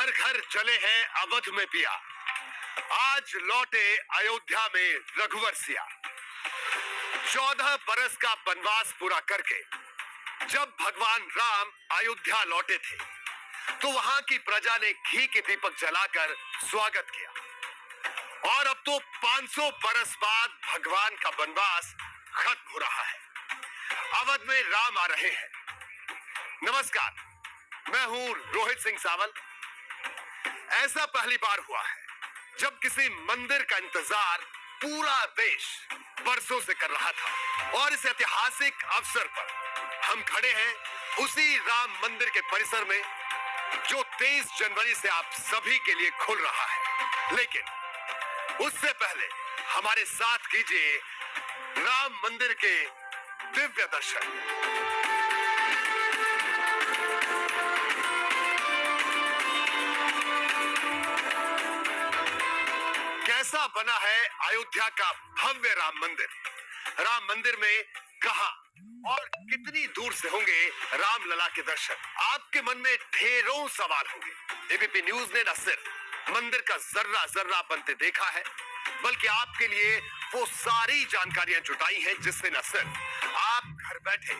घर घर चले हैं अवध में पिया, आज लौटे अयोध्या में रघुवर सिया। 14 बरस का वनवास पूरा करके जब भगवान राम अयोध्या लौटे थे तो वहां की प्रजा ने घी के दीपक जलाकर स्वागत किया। और अब तो 500 बरस बाद भगवान का वनवास खत्म हो रहा है, अवध में राम आ रहे हैं। नमस्कार, मैं हूं रोहित सिंह सावल। ऐसा पहली बार हुआ है जब किसी मंदिर का इंतजार पूरा देश बरसों से कर रहा था और इस ऐतिहासिक अवसर पर हम खड़े हैं उसी राम मंदिर के परिसर में जो 23 जनवरी से आप सभी के लिए खुल रहा है। लेकिन उससे पहले हमारे साथ कीजिए राम मंदिर के दिव्य दर्शन। कैसा बना है अयोध्या का भव्य राम मंदिर। राम मंदिर में कहां और कितनी दूर से होंगे रामलला के दर्शन, आपके मन में ढेरों सवाल होंगे। एबीपी न्यूज ने न सिर्फ मंदिर का जर्रा जर्रा बनते देखा है, बल्कि आपके लिए वो सारी जानकारियां जुटाई हैं जिससे न सिर्फ आप घर बैठे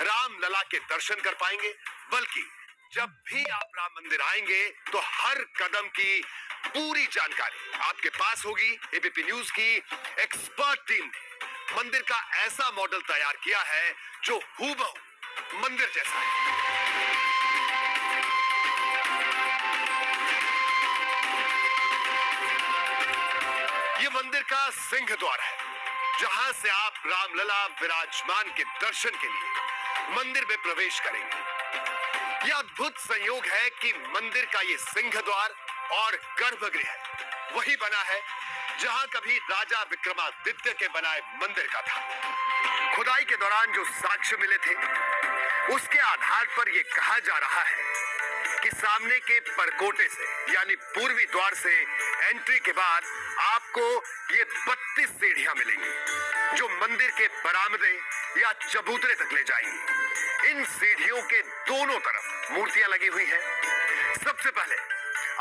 रामलला के दर्शन कर पाएंगे, बल्कि जब भी आप राम मंदिर आएंगे तो हर कदम की पूरी जानकारी आपके पास होगी। एबीपी न्यूज की एक्सपर्ट टीम ने मंदिर का ऐसा मॉडल तैयार किया है जो हूबहू मंदिर जैसा है। ये मंदिर का सिंह द्वार है, जहां से आप रामलला विराजमान के दर्शन के लिए मंदिर में प्रवेश करेंगे। यह अद्भुत संयोग है कि मंदिर का ये सिंह द्वार और गर्भगृह वही बना है जहां कभी राजा विक्रमादित्य के बनाए मंदिर का था। खुदाई के दौरान जो साक्ष्य मिले थे उसके आधार पर यह कहा जा रहा है कि सामने के परकोटे से यानी पूर्वी द्वार से एंट्री के बाद आपको ये 32 सीढ़ियां मिलेंगी जो मंदिर के बरामदे या चबूतरे तक ले जाएंगी। इन सीढ़ियों के दोनों तरफ मूर्तियां लगी हुई हैं। सबसे पहले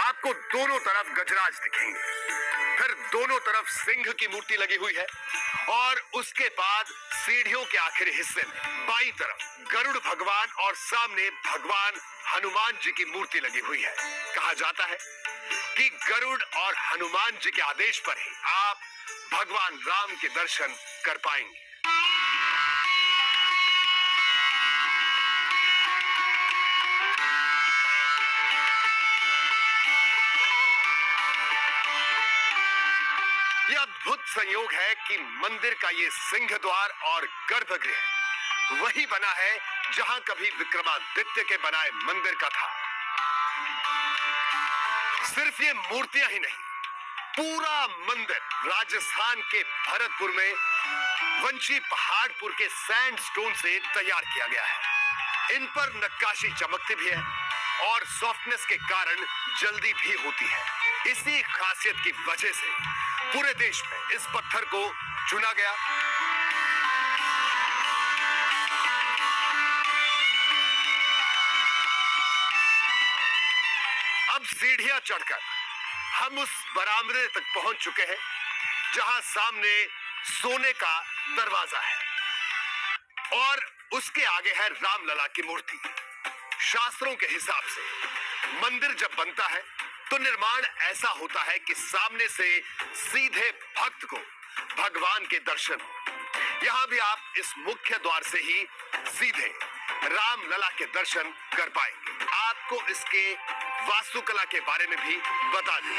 आपको दोनों तरफ गजराज दिखेंगे, फिर दोनों तरफ सिंह की मूर्ति लगी हुई है और उसके बाद सीढ़ियों के आखिरी हिस्से में बाईं तरफ गरुड़ भगवान और सामने भगवान हनुमान जी की मूर्ति लगी हुई है। कहा जाता है कि गरुड़ और हनुमान जी के आदेश पर ही आप भगवान राम के दर्शन कर पाएंगे। यह अद्भुत संयोग है कि मंदिर का ये सिंह द्वार और गर्भगृह वही बना है जहां कभी विक्रमादित्य के बनाए मंदिर का था। सिर्फ ये मूर्तियां ही नहीं, पूरा मंदिर राजस्थान के भरतपुर में वंशी पहाड़पुर के सैंडस्टोन से तैयार किया गया है। इन पर नक्काशी चमकती भी है और सॉफ्टनेस के कारण जल्दी भी होती है। इसी खासियत की वजह से पूरे देश में इस पत्थर को चुना गया। अब सीढ़ियां चढ़कर हम उस बरामदे तक पहुंच चुके हैं जहां सामने सोने का दरवाजा है और उसके आगे है रामलला की मूर्ति। शास्त्रों के हिसाब से मंदिर जब बनता है तो निर्माण ऐसा होता है कि सामने से सीधे भक्त को भगवान के दर्शन हो। यहां भी आप इस मुख्य द्वार से ही सीधे रामलला के दर्शन कर पाएंगे। आपको इसके वास्तुकला के बारे में भी बता दें।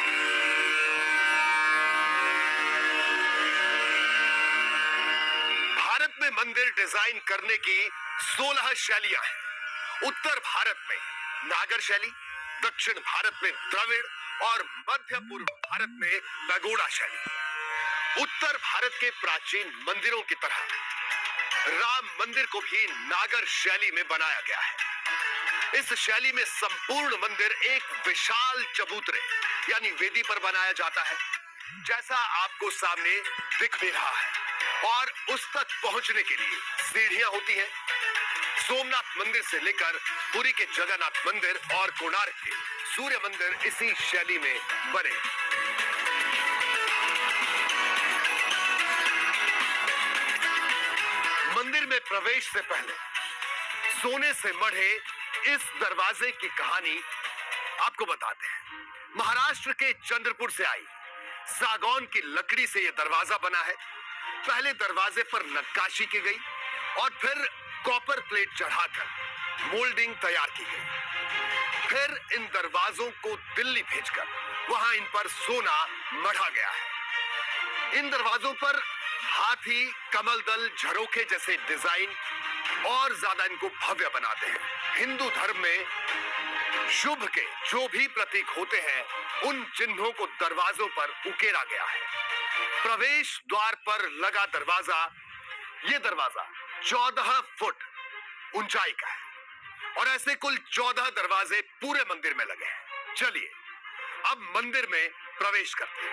भारत में मंदिर डिजाइन करने की 16 शैलियां हैं। उत्तर भारत में नागर शैली, दक्षिण भारत में द्रविड़ और मध्य पूर्व भारत में पैगोडा शैली। उत्तर भारत के प्राचीन मंदिरों की तरह राम मंदिर को भी नागर शैली में बनाया गया है। इस शैली में संपूर्ण मंदिर एक विशाल चबूतरे यानी वेदी पर बनाया जाता है, जैसा आपको सामने दिख भी रहा है, और उस तक पहुंचने के लिए सीढ़ियां होती हैं। सोमनाथ मंदिर से लेकर पुरी के जगन्नाथ मंदिर और कोणार्क के सूर्य मंदिर इसी शैली में बने। मंदिर में प्रवेश से पहले सोने से मढ़े इस दरवाजे की कहानी आपको बताते हैं। महाराष्ट्र के चंद्रपुर से आई सागौन की लकड़ी से यह दरवाजा बना है। पहले दरवाजे पर नक्काशी की गई और फिर कॉपर प्लेट चढ़ाकर मोल्डिंग तैयार की गई। फिर इन दरवाजों को दिल्ली भेजकर वहां इन पर सोना मढ़ा गया है। इन दरवाजों पर हाथी, कमल दल, झरोखे जैसे डिजाइन और ज्यादा इनको भव्य बनाते हैं। हिंदू धर्म में शुभ के जो भी प्रतीक होते हैं उन चिन्हों को दरवाजों पर उकेरा गया है। प्रवेश द्वार पर लगा दरवाजा, ये दरवाजा 14 फुट ऊंचाई का है और ऐसे कुल 14 दरवाजे पूरे मंदिर में लगे हैं। चलिए अब मंदिर में प्रवेश करते हैं।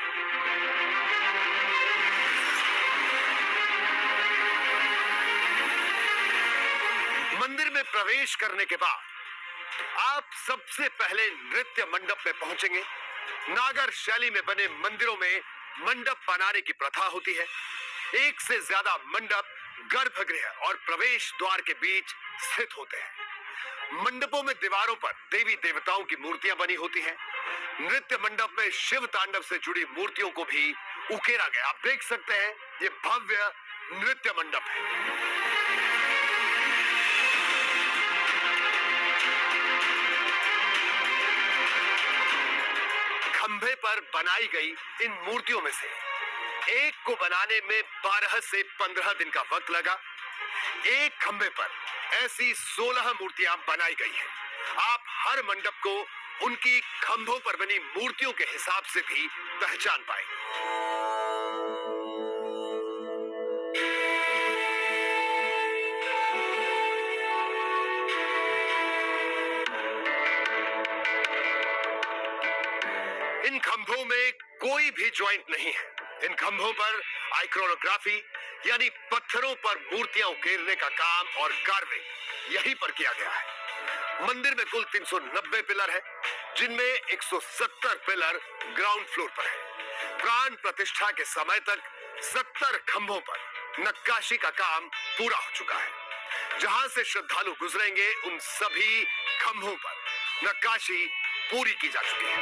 मंदिर में प्रवेश करने के बाद आप सबसे पहले नृत्य मंडप में पहुंचेंगे। नागर शैली में बने मंदिरों में मंडप बनाने की प्रथा होती है। एक से ज्यादा मंडप गर्भगृह और प्रवेश द्वार के बीच स्थित होते हैं। मंडपों में दीवारों पर देवी देवताओं की मूर्तियां बनी होती हैं। नृत्य मंडप में शिव तांडव से जुड़ी मूर्तियों को भी उकेरा गया। आप देख सकते हैं ये भव्य नृत्य मंडप है। खंभे पर बनाई गई इन मूर्तियों में से एक को बनाने में 12 से 15 दिन का वक्त लगा। एक खंभे पर ऐसी 16 मूर्तियां बनाई गई हैं। आप हर मंडप को उनकी खंभों पर बनी मूर्तियों के हिसाब से भी पहचान पाएंगे। इन खंभों में कोई भी जॉइंट नहीं है। इन खंभों पर आइक्रोनोग्राफी यानी पत्थरों पर मूर्तियां उकेरने का काम और कार्विंग यहीं पर किया गया है। मंदिर में कुल 390 पिलर है, जिनमें 170 पिलर ग्राउंड फ्लोर पर है। प्राण प्रतिष्ठा के समय तक 70 खंभों पर नक्काशी का काम पूरा हो चुका है। जहां से श्रद्धालु गुजरेंगे उन सभी खंभों पर नक्काशी पूरी की जा चुकी है।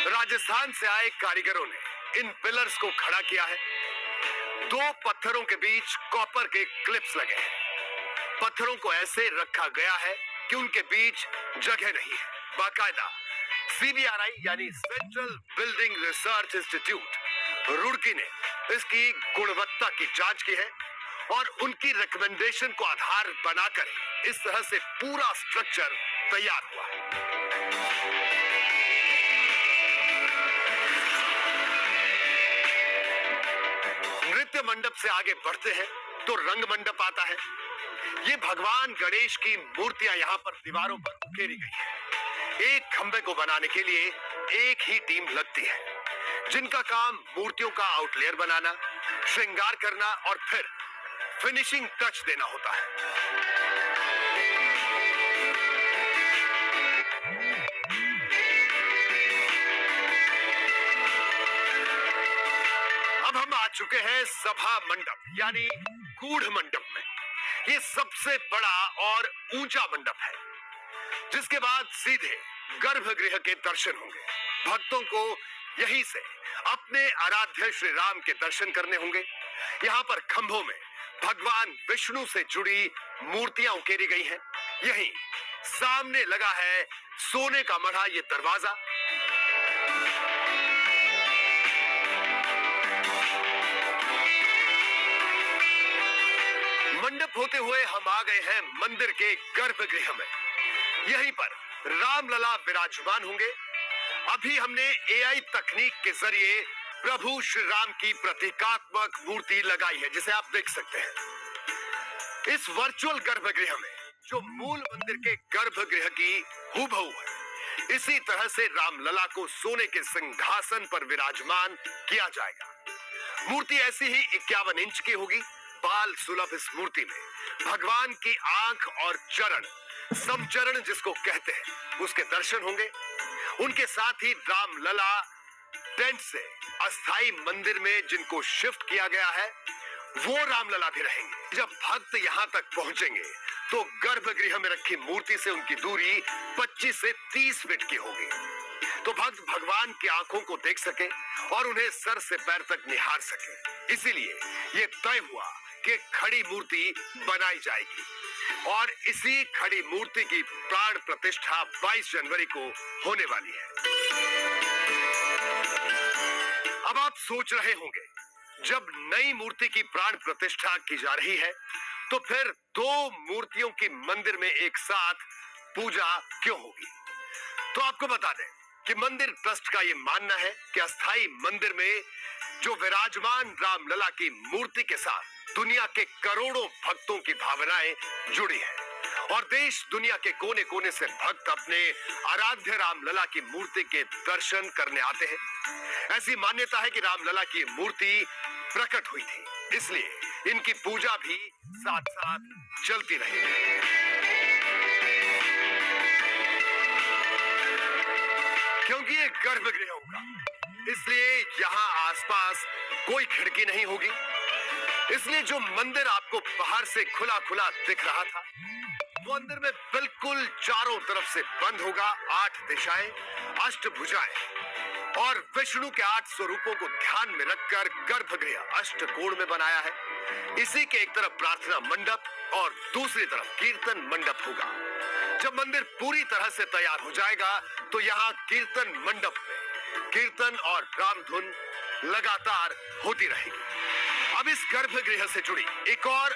राजस्थान से आए कारीगरों ने इन पिलर्स को खड़ा किया है। 2 पत्थरों के बीच कॉपर के क्लिप्स लगे हैं। पत्थरों को ऐसे रखा गया है कि उनके बीच जगह नहीं है। बाकायदा सीबीआरआई यानी central building research institute Roorkee ने इसकी गुणवत्ता की जांच की है और उनकी रिकमेंडेशन को आधार बनाकर इस तरह से पूरा स्ट्रक्चर तैयार हुआ है। नृत्य मंडप से आगे बढ़ते हैं तो रंग मंडप आता है। ये भगवान गणेश की मूर्तियां यहाँ पर दीवारों पर उकेरी गई है। एक खंबे को बनाने के लिए एक ही टीम लगती है, जिनका काम मूर्तियों का आउटलेयर बनाना, श्रृंगार करना और फिर फिनिशिंग टच देना होता है। अब हम आ चुके हैं सभा मंडप यानी गूढ़ मंडप में। ये सबसे बड़ा और ऊंचा मंडप है, जिसके बाद सीधे गर्भगृह के दर्शन होंगे। भक्तों को यहीं से अपने आराध्य श्री राम के दर्शन करने होंगे। यहाँ पर खंभों में भगवान विष्णु से जुड़ी मूर्तियां उकेरी गई हैं। यहीं सामने लगा है सोने का मढ़ा ये दरवाजा। मंडप होते हुए हम आ गए हैं मंदिर के गर्भगृह में। यहीं पर रामलला विराजमान होंगे। अभी हमने एआई तकनीक के जरिए प्रभु श्री राम की प्रतीकात्मक मूर्ति लगाई है, जिसे आप देख सकते हैं। इस वर्चुअल गर्भगृह में जो मूल मंदिर के गर्भगृह की हूबहू है, इसी तरह से रामलला को सोने के सिंहासन पर विराजमान किया जाएगा। मूर्ति ऐसी ही 51 इंच की होगी। बाल सुलभ इस मूर्ति में भगवान की आंख और चरण, समचरण जिसको कहते हैं, उसके दर्शन होंगे। उनके साथ ही रामलला टेंट से अस्थाई मंदिर में जिनको शिफ्ट किया गया है, वो रामलला भी रहेंगे। जब भक्त यहां तक पहुंचेंगे तो गर्भगृह में रखी मूर्ति से उनकी दूरी 25 से 30 फीट की होगी, तो भक्त भगवान की आंखों को देख सके और उन्हें सर से पैर तक निहार सके। इसीलिए ये तय हुआ कि खड़ी मूर्ति बनाई जाएगी और इसी खड़ी मूर्ति की प्राण प्रतिष्ठा 22 जनवरी को होने वाली है। अब आप सोच रहे होंगे, जब नई मूर्ति की प्राण प्रतिष्ठा की जा रही है तो फिर दो मूर्तियों की मंदिर में एक साथ पूजा क्यों होगी? तो आपको बता दें कि मंदिर ट्रस्ट का यह मानना है कि अस्थाई मंदिर में जो विराजमान रामलला की मूर्ति के साथ दुनिया के करोड़ों भक्तों की भावनाएं जुड़ी हैं और देश दुनिया के कोने कोने से भक्त अपने आराध्य रामलला की मूर्ति के दर्शन करने आते हैं। ऐसी मान्यता है कि रामलला की मूर्ति प्रकट हुई थी, इसलिए इनकी पूजा भी साथ साथ चलती रहेगी। क्योंकि ये गर्भगृह होगा, इसलिए यहाँ आसपास कोई खिड़की नहीं होगी। इसलिए जो मंदिर आपको बाहर से खुला खुला दिख रहा था, वो अंदर में बिल्कुल चारों तरफ से बंद होगा। 8 दिशाएं, अष्टभुजाएं और विष्णु के 8 स्वरूपों को ध्यान में रखकर गर्भगृह अष्टकोण में बनाया है। इसी के एक तरफ प्रार्थना मंडप और दूसरी तरफ कीर्तन मंडप होगा। जब मंदिर पूरी तरह से तैयार हो जाएगा तो यहाँ कीर्तन मंडप में कीर्तन और रामधुन लगातार होती रहेगी। अब इस गर्भगृह से जुड़ी एक और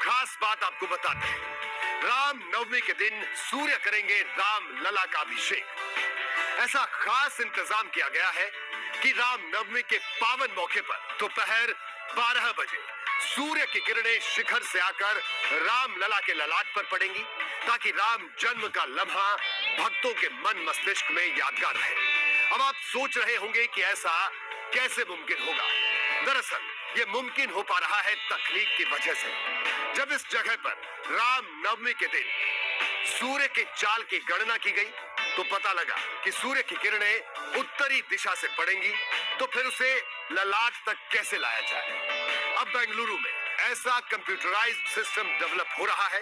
खास बात आपको बताते हैं। राम नवमी के दिन सूर्य करेंगे रामलला का अभिषेक। ऐसा खास इंतजाम किया गया है कि राम नवमी के पावन मौके पर दोपहर 12 बजे सूर्य की किरणें शिखर से आकर रामलला के ललाट पर पड़ेंगी, ताकि राम जन्म का लम्हा भक्तों के मन मस्तिष्क में यादगार रहे। अब आप सोच रहे होंगे कि ऐसा कैसे मुमकिन होगा? दरअसल ये मुमकिन हो पा रहा है तकनीक की वजह से। जब इस जगह पर राम नवमी के दिन सूर्य के चाल की गणना की गई तो पता लगा कि सूर्य की किरणें उत्तरी दिशा से पड़ेंगी, तो फिर उसे ललाट तक कैसे लाया जाए? अब बेंगलुरु में ऐसा कंप्यूटराइज्ड सिस्टम डेवलप हो रहा है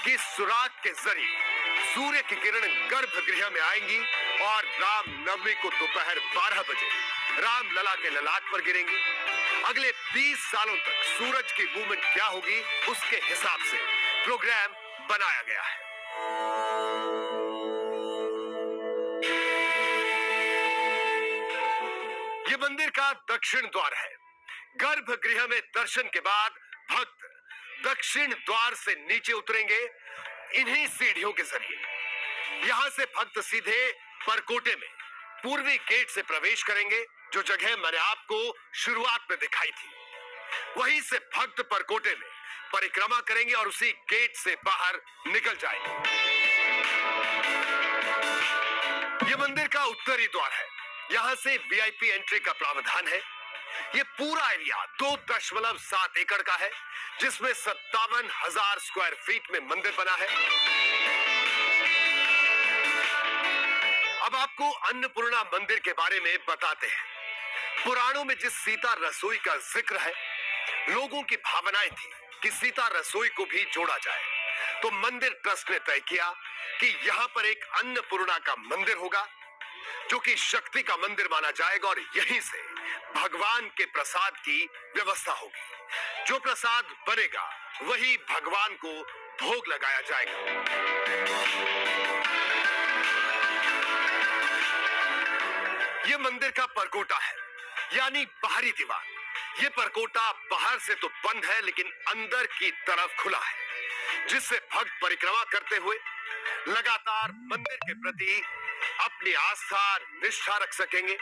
कि सुराग के जरिए सूर्य की किरण गर्भगृह में आएंगी और राम नवमी को दोपहर 12 बजे रामलला के ललाट पर गिरेंगी। अगले 20 सालों तक सूरज की मूवमेंट क्या होगी, उसके हिसाब से प्रोग्राम बनाया गया है। ये मंदिर का दक्षिण द्वार है। गर्भगृह में दर्शन के बाद भक्त दक्षिण द्वार से नीचे उतरेंगे इन्हीं सीढ़ियों के जरिए। यहां से भक्त सीधे परकोटे में पूर्वी गेट से प्रवेश करेंगे, जो जगह मैंने आपको शुरुआत में दिखाई थी। वहीं से भक्त परकोटे में परिक्रमा करेंगे और उसी गेट से बाहर निकल जाएंगे। यह मंदिर का उत्तरी द्वार है। यहां से वीआईपी एंट्री का प्रावधान है। यह पूरा एरिया 2.7 एकड़ का है, जिसमें 57,000 स्क्वायर फीट में मंदिर बना है। अब आपको अन्नपूर्णा मंदिर के बारे में बताते हैं। पुराणों में जिस सीता रसोई का जिक्र है, लोगों की भावनाएं थी कि सीता रसोई को भी जोड़ा जाए, तो मंदिर ट्रस्ट ने तय किया कि यहां पर एक अन्नपूर्णा का मंदिर होगा, जो कि शक्ति का मंदिर माना जाएगा और यहीं से भगवान के प्रसाद की व्यवस्था होगी। जो प्रसाद बनेगा वही भगवान को भोग लगाया जाएगा। यह मंदिर का परकोटा है, यानी बाहरी दीवार। यह परकोटा बाहर से तो बंद है, लेकिन अंदर की तरफ खुला है, जिससे भक्त परिक्रमा करते हुए लगातार मंदिर के प्रति अपनी आस्था निष्ठा रख सकेंगे।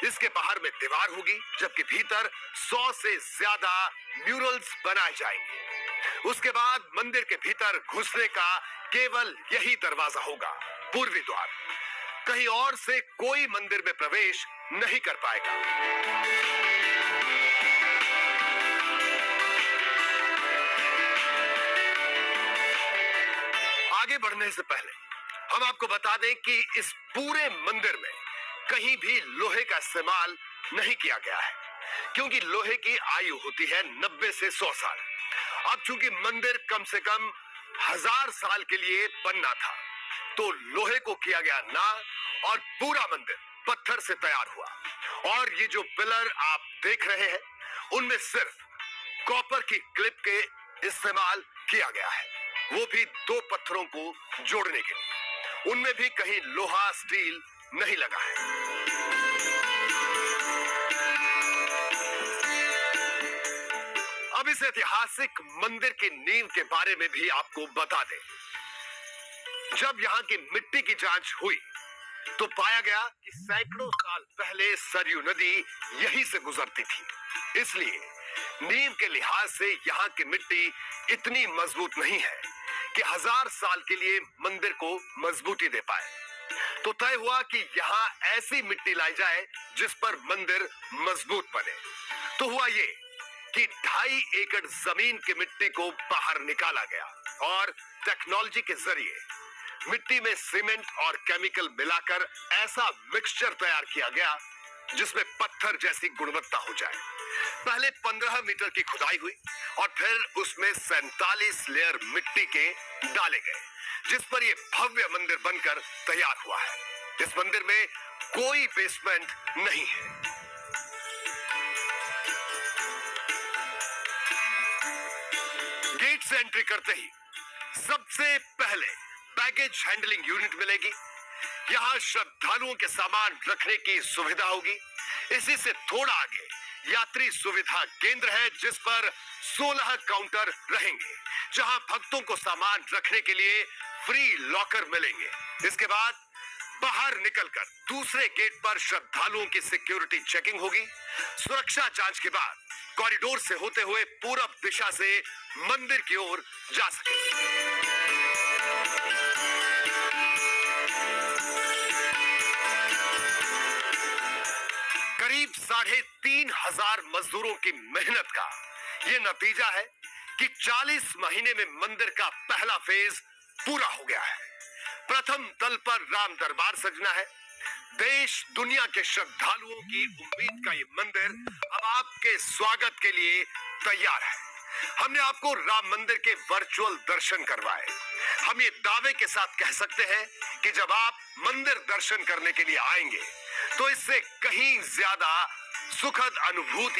इसके बाहर में दीवार होगी, जबकि भीतर 100 से ज्यादा म्यूरल्स बनाए जाएंगे। उसके बाद मंदिर के भीतर घुसने का केवल यही दरवाजा होगा, पूर्वी द्वार। कहीं और से कोई मंदिर में प्रवेश नहीं कर पाएगा। आगे बढ़ने से पहले हम आपको बता दें कि इस पूरे मंदिर में कहीं भी लोहे का इस्तेमाल नहीं किया गया है, क्योंकि लोहे की आयु होती है 90 से 100 साल। अब चूंकि मंदिर कम से कम 1000 साल के लिए बनना था, तो लोहे को किया गया ना, और पूरा मंदिर पत्थर से तैयार हुआ। और ये जो पिलर आप देख रहे हैं, उनमें सिर्फ कॉपर की क्लिप के इस्तेमाल किया गया है, वो भी 2 पत्थरों को जोड़ने के लिए। उनमें भी कहीं लोहा स्टील नहीं लगा है। अब इस ऐतिहासिक मंदिर की नींव के बारे में भी आपको बता दें। जब यहाँ की मिट्टी की जांच हुई तो पाया गया कि सैकड़ों साल पहले सरयू नदी यहीं से गुजरती थी। इसलिए नींव के लिहाज से यहाँ की मिट्टी इतनी मजबूत नहीं है कि 1000 साल के लिए मंदिर को मजबूती दे पाए। तो तय हुआ कि यहाँ ऐसी मिट्टी लाई जाए जिस पर मंदिर मजबूत बने। तो हुआ ये कि 2.5 एकड़ जमीन की मिट्टी को बाहर निकाला गया और टेक्नोलॉजी के जरिए मिट्टी में सीमेंट और केमिकल मिलाकर ऐसा मिक्सचर तैयार किया गया जिसमें पत्थर जैसी गुणवत्ता हो जाए। पहले 15 मीटर की खुदाई हुई और फिर उसमें 47 लेयर मिट्टी के डाले गए, जिस पर यह भव्य मंदिर बनकर तैयार हुआ है। इस मंदिर में कोई बेसमेंट नहीं है। गेट से एंट्री करते ही सबसे पहले बैगेज हैंडलिंग यूनिट मिलेगी। यहाँ श्रद्धालुओं के सामान रखने की सुविधा होगी। इसी से थोड़ा आगे यात्री सुविधा केंद्र है, जिस पर 16 काउंटर रहेंगे, जहां भक्तों को सामान रखने के लिए फ्री लॉकर मिलेंगे। इसके बाद बाहर निकलकर दूसरे गेट पर श्रद्धालुओं की सिक्योरिटी चेकिंग होगी। सुरक्षा जांच के बाद कॉरिडोर से होते हुए पूरब दिशा से मंदिर की ओर जा सकेंगे। करीब 3500 मजदूरों की मेहनत का यह नतीजा है कि 40 महीने में मंदिर का पहला फेज पूरा हो गया है। प्रथम तल पर राम दरबार सजना है। देश दुनिया के श्रद्धालुओं की उम्मीद का यह मंदिर अब आपके स्वागत के लिए तैयार है। हमने आपको राम मंदिर के वर्चुअल दर्शन करवाए। हम ये दावे के साथ कह सकते हैं कि जब आप मंदिर दर्शन करने के लिए आएंगे तो इससे कहीं ज्यादा सुखद अनुभूति